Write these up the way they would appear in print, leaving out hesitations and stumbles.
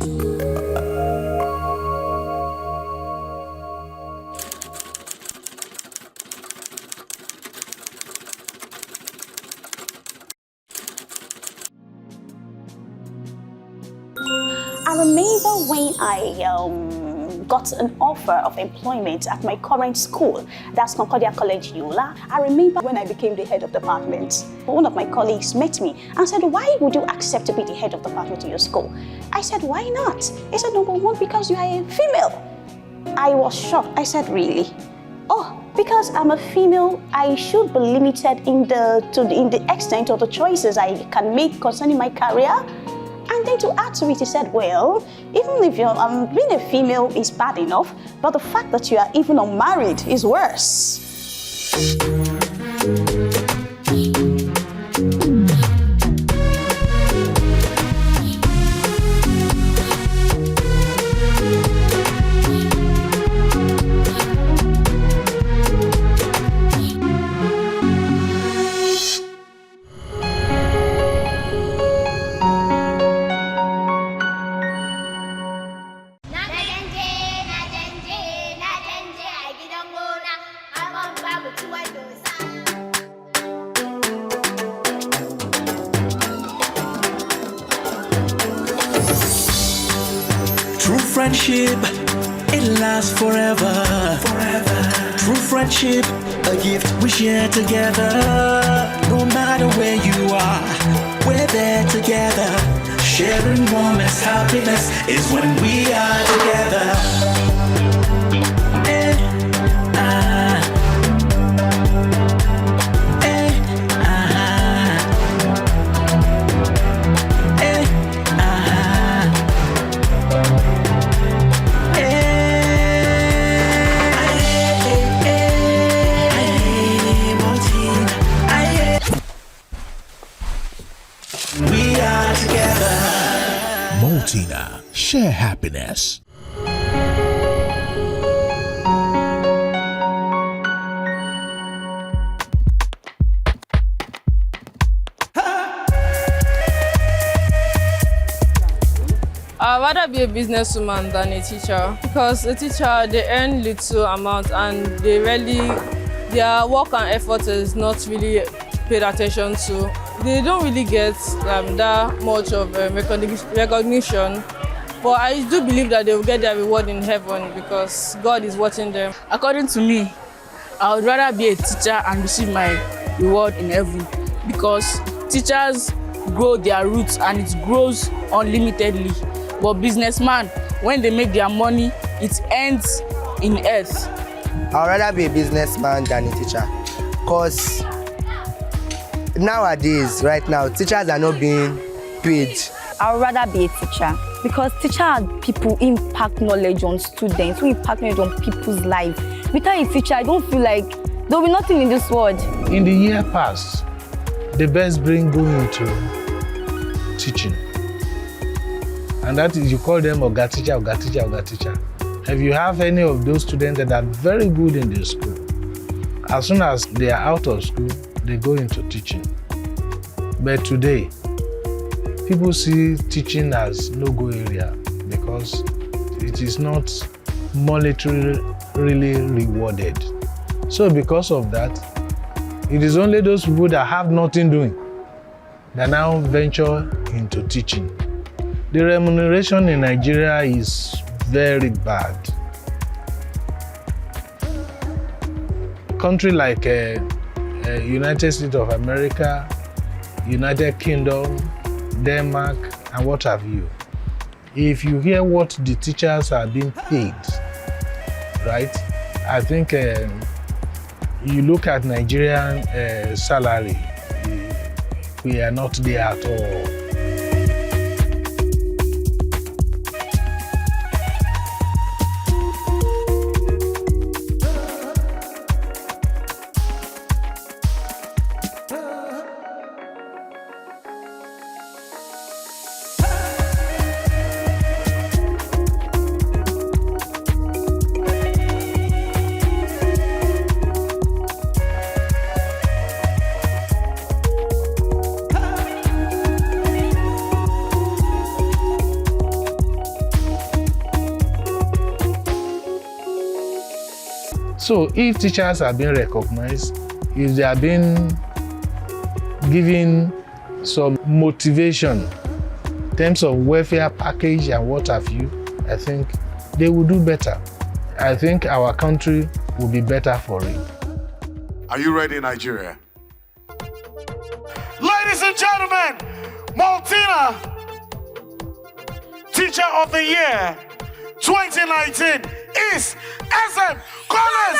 I remember when I got an offer of employment at my current school, that's Concordia College, Yola. I remember when I became the head of department, one of my colleagues met me and said, "Why would you accept to be the head of department in your school?" I said, "Why not?" He said, "Number one, because you are a female." I was shocked. I said, "Really?" "Oh, because I'm a female, I should be limited in the extent of the choices I can make concerning my career." And then to add to it, he said, "Well, even if you're being a female is bad enough, but the fact that you are even unmarried is worse." True friendship, it lasts forever. True friendship, a gift we share together. No matter where you are, we're there together. Sharing moments, happiness is when we are together. Maltina, share happiness. I'd rather be a businesswoman than a teacher, because a teacher, they earn little amount and their work and effort is not really paid attention to. They don't really get that much of recognition, but I do believe that they will get their reward in heaven because God is watching them. According to me, I would rather be a teacher and receive my reward in heaven, because teachers grow their roots and it grows unlimitedly. But businessmen, when they make their money, it ends in earth. I would rather be a businessman than a teacher, because nowadays, right now, teachers are not being paid. I would rather be a teacher, because teachers people impact knowledge on students, who impact knowledge on people's lives. Without a teacher, I don't feel like there will be nothing in this world. In the year past, the best brain go into teaching. And that is, you call them Oga teacher, Oga teacher, Oga teacher. If you have any of those students that are very good in the school, as soon as they are out of school, they go into teaching. But today, people see teaching as no-go area because it is not monetarily rewarded. So because of that, it is only those people that have nothing doing that now venture into teaching. The remuneration in Nigeria is very bad. Country like United States of America, United Kingdom, Denmark, and what have you. If you hear what the teachers are being paid, right? I think you look at Nigerian salary, we are not there at all. So if teachers are being recognized, if they are being given some motivation in terms of welfare package and what have you, I think they will do better. I think our country will be better for it. Are you ready, Nigeria? Ladies and gentlemen, Maltina Teacher of the Year 2019 is SM Collins.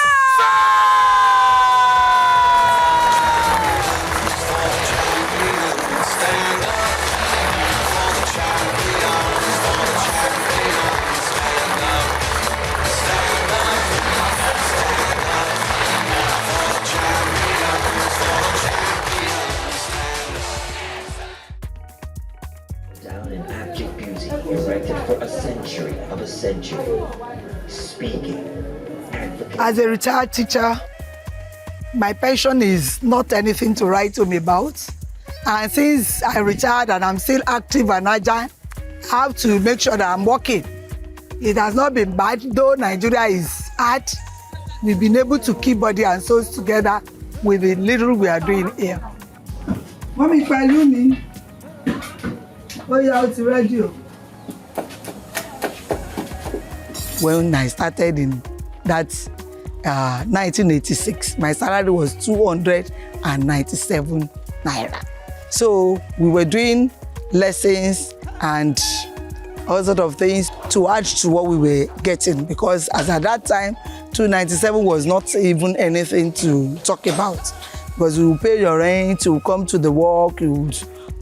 Down in abject beauty, erected for a century, speaking, advocating. As a retired teacher, my pension is not anything to write home about. And since I retired and I'm still active and agile, I have to make sure that I'm working. It has not been bad, though Nigeria is hard. We've been able to keep body and souls together with the little we are doing here. Mommy, follow me. Oh, you're out to radio. When I started in that 1986, my salary was 297 naira. So we were doing lessons and all sorts of things to add to what we were getting, because as at that time, 297 was not even anything to talk about, because you pay your rent, you come to the work,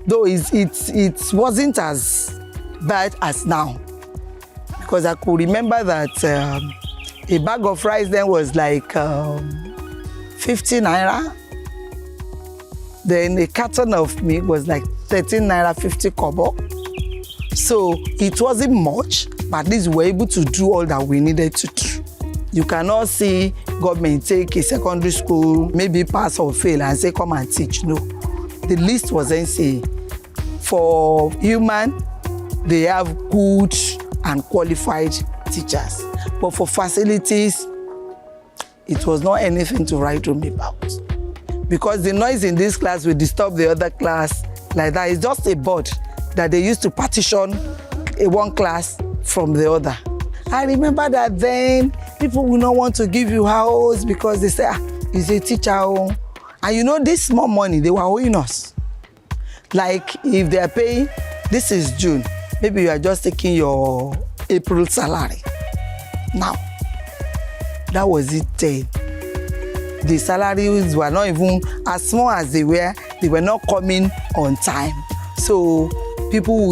though it wasn't as bad as now. Because I could remember that a bag of rice then was like 50 naira. Then a carton of milk was like 13 naira 50 kobo. So it wasn't much, but at least we were able to do all that we needed to do. You cannot see government take a secondary school, maybe pass or fail, and say, come and teach. No. The list was NCA. For human, they have good and qualified teachers. But for facilities, it was not anything to write home about. Because the noise in this class will disturb the other class like that. It's just a board that they used to partition one class from the other. I remember that then people will not want to give you house because they say, he's a teacher. And you know, this small money, they were owing us. Like if they are paying, this is June, maybe you are just taking your April salary. Now, that was it then. The salaries were not even as small as they were not coming on time. So people,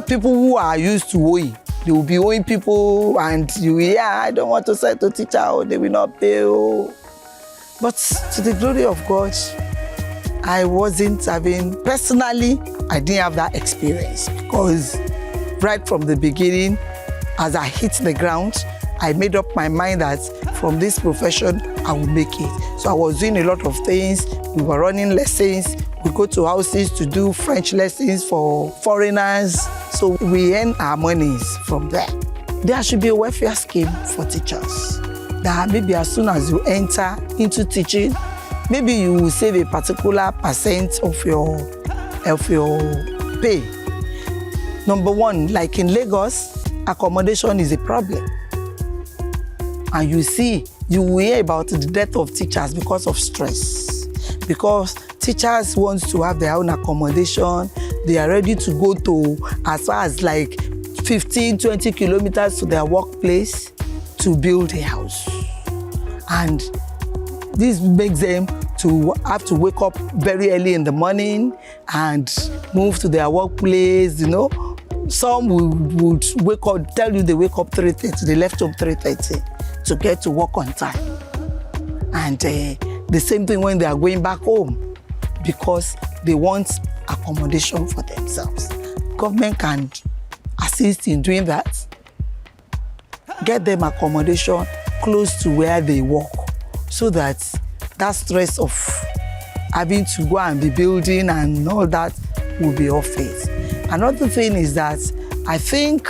people who are used to owing, they will be owing people and I don't want to send to teacher, they will not pay. But to the glory of God, I wasn't having, personally, I didn't have that experience, because right from the beginning, as I hit the ground, I made up my mind that from this profession, I will make it. So I was doing a lot of things. We were running lessons. We go to houses to do French lessons for foreigners. So we earn our monies from there. There should be a welfare scheme for teachers. That maybe as soon as you enter into teaching, maybe you will save a particular percent of your pay. Number one, like in Lagos, accommodation is a problem. And you will hear about the death of teachers because of stress. Because teachers want to have their own accommodation. They are ready to go to as far as like 15, 20 kilometers to their workplace to build a house. And this makes them to have to wake up very early in the morning and move to their workplace, Some would wake up, tell you they wake up 3:30, they left home 3:30 to get to work on time. And the same thing when they are going back home, because they want accommodation for themselves. Government can assist in doing that. Get them accommodation close to where they work, so that stress of having to go and be building and all that will be off it. Another thing is that I think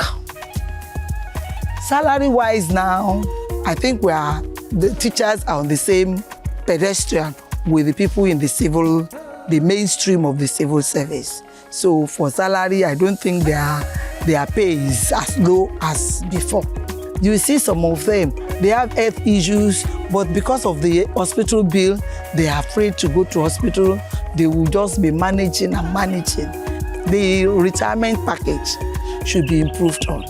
salary-wise now, I think we are the teachers are on the same pedestrian with the people in the mainstream of the civil service. So for salary, I don't think their pay is as low as before. You see some of them, they have health issues, but because of the hospital bill, they are afraid to go to hospital. They will just be managing and managing. The retirement package should be improved on.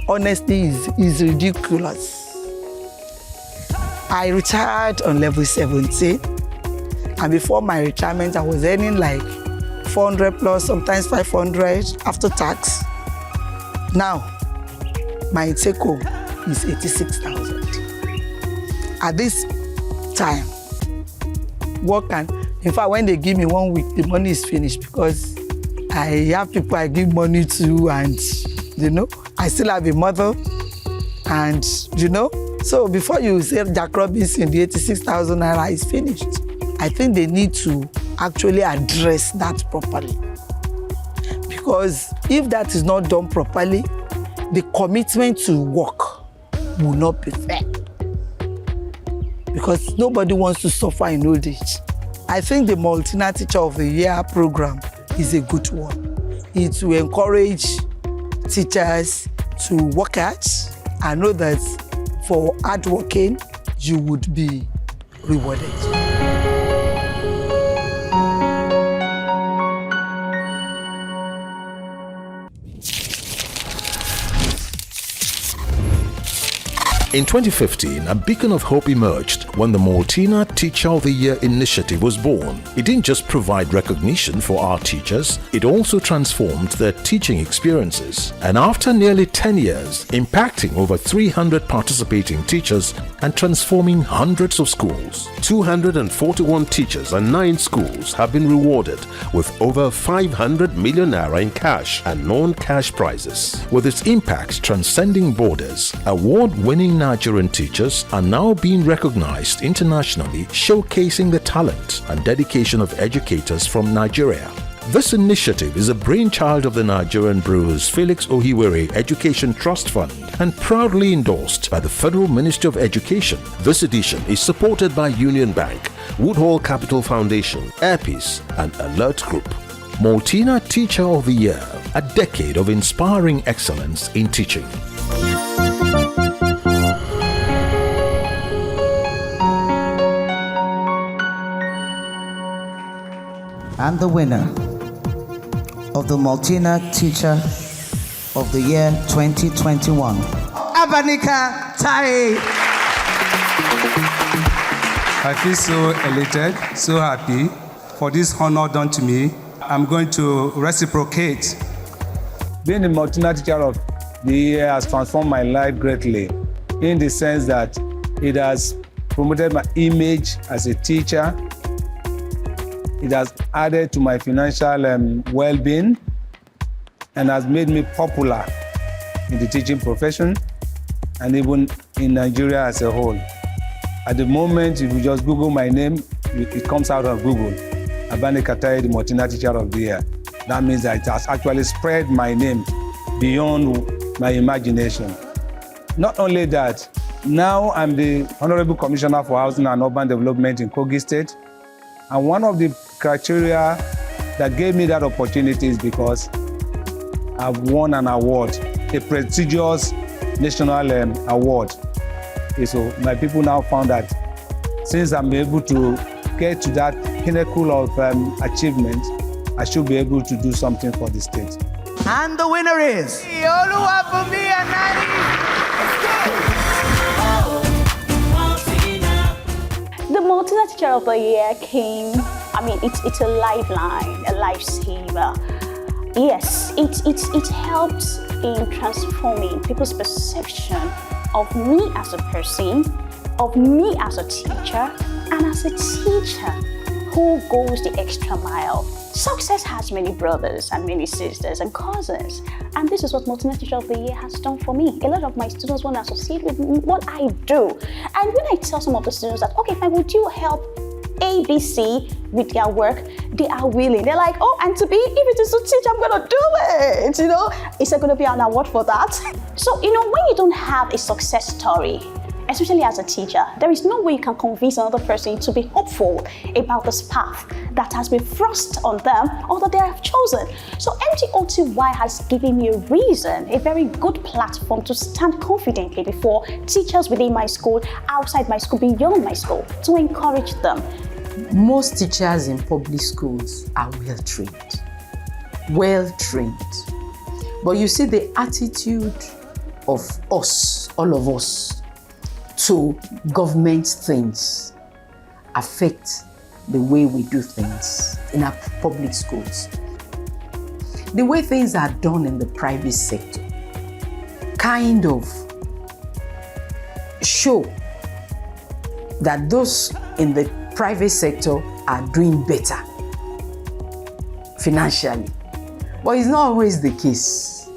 Honestly, is ridiculous. I retired on level 17, and before my retirement, I was earning like 400 plus, sometimes 500 after tax. Now, my take home is 86,000. At this time, in fact, when they give me 1 week, the money is finished because I have people I give money to, and I still have a mother, and so before you say Jack Robinson, the 86,000 naira is finished. I think they need to actually address that properly, because if that is not done properly, the commitment to work will not be fair, because nobody wants to suffer in old age. I think the Maltina Teacher of the Year program is a good one. It will encourage teachers to work hard and know that for hard working, you would be rewarded. In 2015, a beacon of hope emerged when the Maltina Teacher of the Year initiative was born. It didn't just provide recognition for our teachers, it also transformed their teaching experiences. And after nearly 10 years, impacting over 300 participating teachers and transforming hundreds of schools, 241 teachers and 9 schools have been rewarded with over 500 million naira in cash and non-cash prizes. With its impact transcending borders, award-winning Nigerian teachers are now being recognized internationally, showcasing the talent and dedication of educators from Nigeria. This initiative is a brainchild of the Nigerian Brewers Felix Ohiwere Education Trust Fund and proudly endorsed by the Federal Ministry of Education. This edition is supported by Union Bank, Woodhall Capital Foundation, Airpeace and Alert Group. Maltina Teacher of the Year, a decade of inspiring excellence in teaching. And the winner of the Maltina Teacher of the Year 2021, Abanika Tai. I feel so elated, so happy for this honor done to me. I'm going to reciprocate. Being the Maltina Teacher of the Year has transformed my life greatly, in the sense that it has promoted my image as a teacher. It has added to my financial well-being and has made me popular in the teaching profession and even in Nigeria as a whole. At the moment, if you just Google my name, it comes out of Google. Abani Katai, the Maltina Teacher of the Year. That means that it has actually spread my name beyond my imagination. Not only that, now I'm the Honorable Commissioner for Housing and Urban Development in Kogi State. And one of the criteria that gave me that opportunity is because I've won an award, a prestigious national award. So my people now found that since I'm able to get to that pinnacle of achievement, I should be able to do something for the state. And the winner is Oluwabumi Anani. The Maltina Teacher of the Year came, it's a lifeline, a lifesaver. Yes, it helps in transforming people's perception of me as a person, of me as a teacher, and as a teacher who goes the extra mile. Success has many brothers and many sisters and cousins, and this is what Maltina Teacher of the Year has done for me. A lot of my students want to associate with what I do, and when I tell some of the students that, okay, fine, would you help ABC with their work, they are willing. They're like, oh, and to be, if it is to teach, I'm gonna do it, Is there gonna be an award for that? So, when you don't have a success story, especially as a teacher, there is no way you can convince another person to be hopeful about this path that has been thrust on them or that they have chosen. So MTOTY has given me a reason, a very good platform to stand confidently before teachers within my school, outside my school, beyond my school, to encourage them. Most teachers in public schools are well-trained. But you see, the attitude of us, all of us, to government things affect the way we do things in our public schools. The way things are done in the private sector kind of show that those in the private sector are doing better financially. But it's not always the case.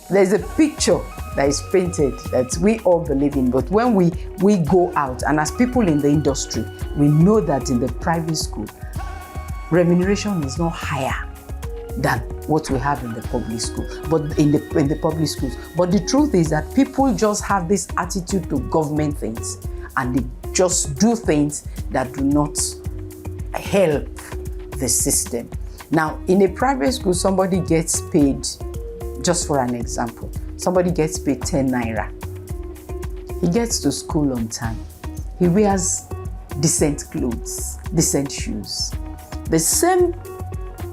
There's a picture that is painted that we all believe in, but when we go out, and as people in the industry, we know that in the private school, remuneration is not higher than what we have in the public school, but in the public schools. But the truth is that people just have this attitude to government things, and they just do things that do not help the system. Now, in a private school, somebody gets paid, just for an example, somebody gets paid 10 naira. He gets to school on time. He wears decent clothes, decent shoes. The same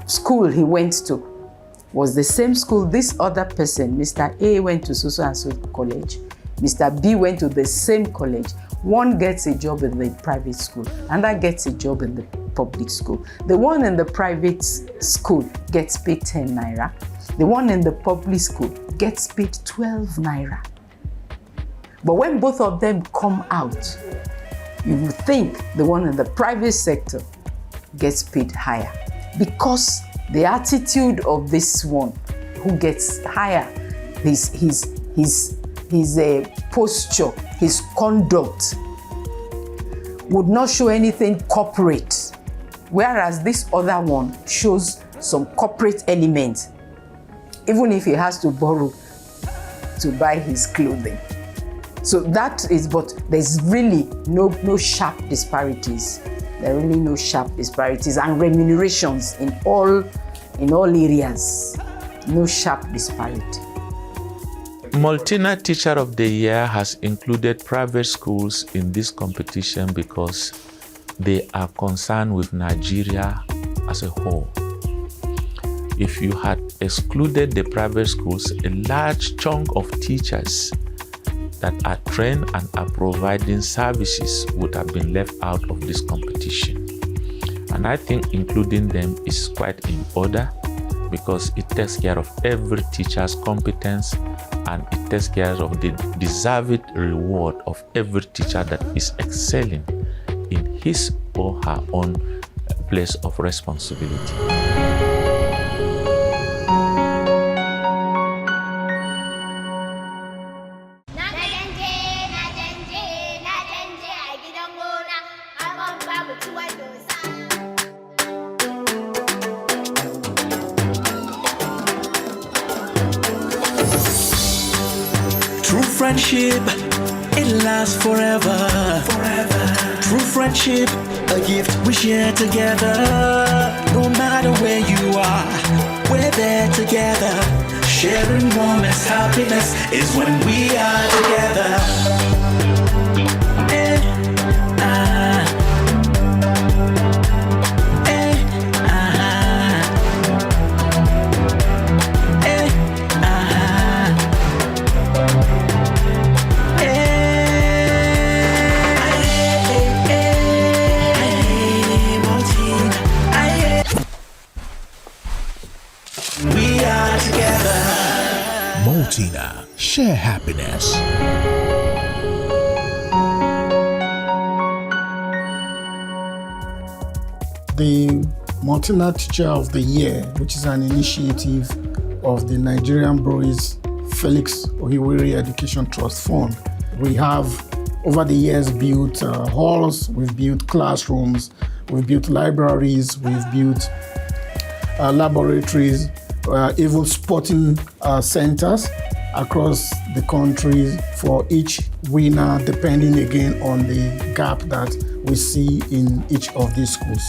school he went to was the same school this other person, Mr. A, went to so and so college. Mr. B went to the same college. One gets a job in the private school, and that gets a job in the public school. The one in the private school gets paid 10 naira. The one in the public school gets paid 12 naira. But when both of them come out, you would think the one in the private sector gets paid higher, because the attitude of this one who gets higher, his posture, his conduct would not show anything corporate, whereas this other one shows some corporate element, even if he has to borrow to buy his clothing. So that is, but there's really no sharp disparities. There are really no sharp disparities, and remunerations in all areas, no sharp disparity. Maltina Teacher of the Year has included private schools in this competition because they are concerned with Nigeria as a whole. If you had excluded the private schools, a large chunk of teachers that are trained and are providing services would have been left out of this competition. And I think including them is quite in order, because it takes care of every teacher's competence, and it takes care of the deserved reward of every teacher that is excelling in his or her own place of responsibility. True friendship, it lasts forever. True friendship, a gift we share together. No matter where you are, we're there together. Sharing moments, happiness is when we are together. Maltina, share happiness. The Maltina Teacher of the Year, which is an initiative of the Nigerian Breweries Felix Ohiwere Education Trust Fund. We have, over the years, built halls, we've built classrooms, we've built libraries, we've built laboratories, even sporting centers. across the country for each winner, depending again on the gap that we see in each of these schools.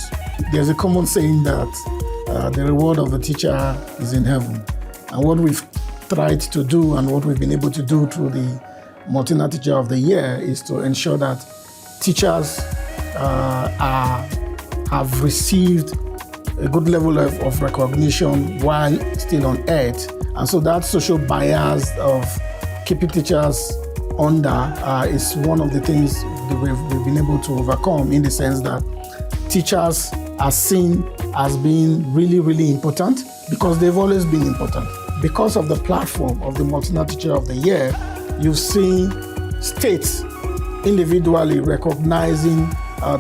There's a common saying that the reward of the teacher is in heaven. And what we've tried to do and what we've been able to do through the Maltina Teacher of the Year is to ensure that teachers have received a good level of recognition while still on earth. And so that social bias of keeping teachers under is one of the things that we've been able to overcome, in the sense that teachers are seen as being really, really important because they've always been important. Because of the platform of the Maltina Teacher of the Year, you've seen states individually recognizing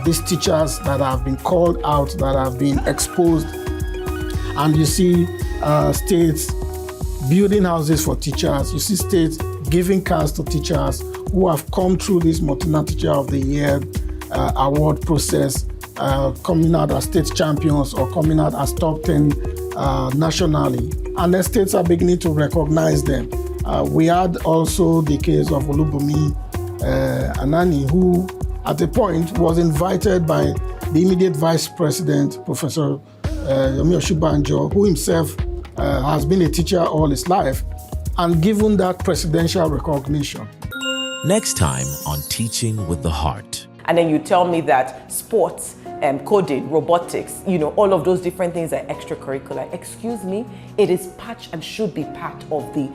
these teachers that have been called out, that have been exposed. And you see states building houses for teachers. You see states giving cars to teachers who have come through this Maltina Teacher of the Year award process, coming out as state champions or coming out as top 10 nationally. And the states are beginning to recognize them. We had also the case of Olubunmi Anani, who at a point was invited by the immediate vice president, Professor Yomi Oshibanjo, who himself has been a teacher all his life, and given that presidential recognition. Next time on Teaching with the Heart. And then you tell me that sports, coding, robotics, all of those different things are extracurricular. Excuse me, it is part and should be part of the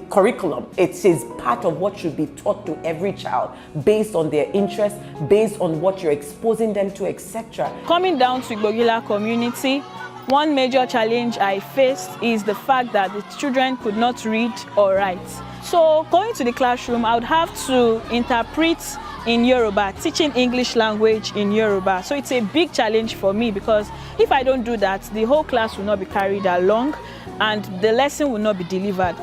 curriculum. It is part of what should be taught to every child based on their interests, based on what you're exposing them to, etc. Coming down to Igbogila community, one major challenge I faced is the fact that the children could not read or write. So going to the classroom, I would have to interpret in Yoruba, teaching English language in Yoruba. So it's a big challenge for me, because if I don't do that, the whole class will not be carried along and the lesson will not be delivered.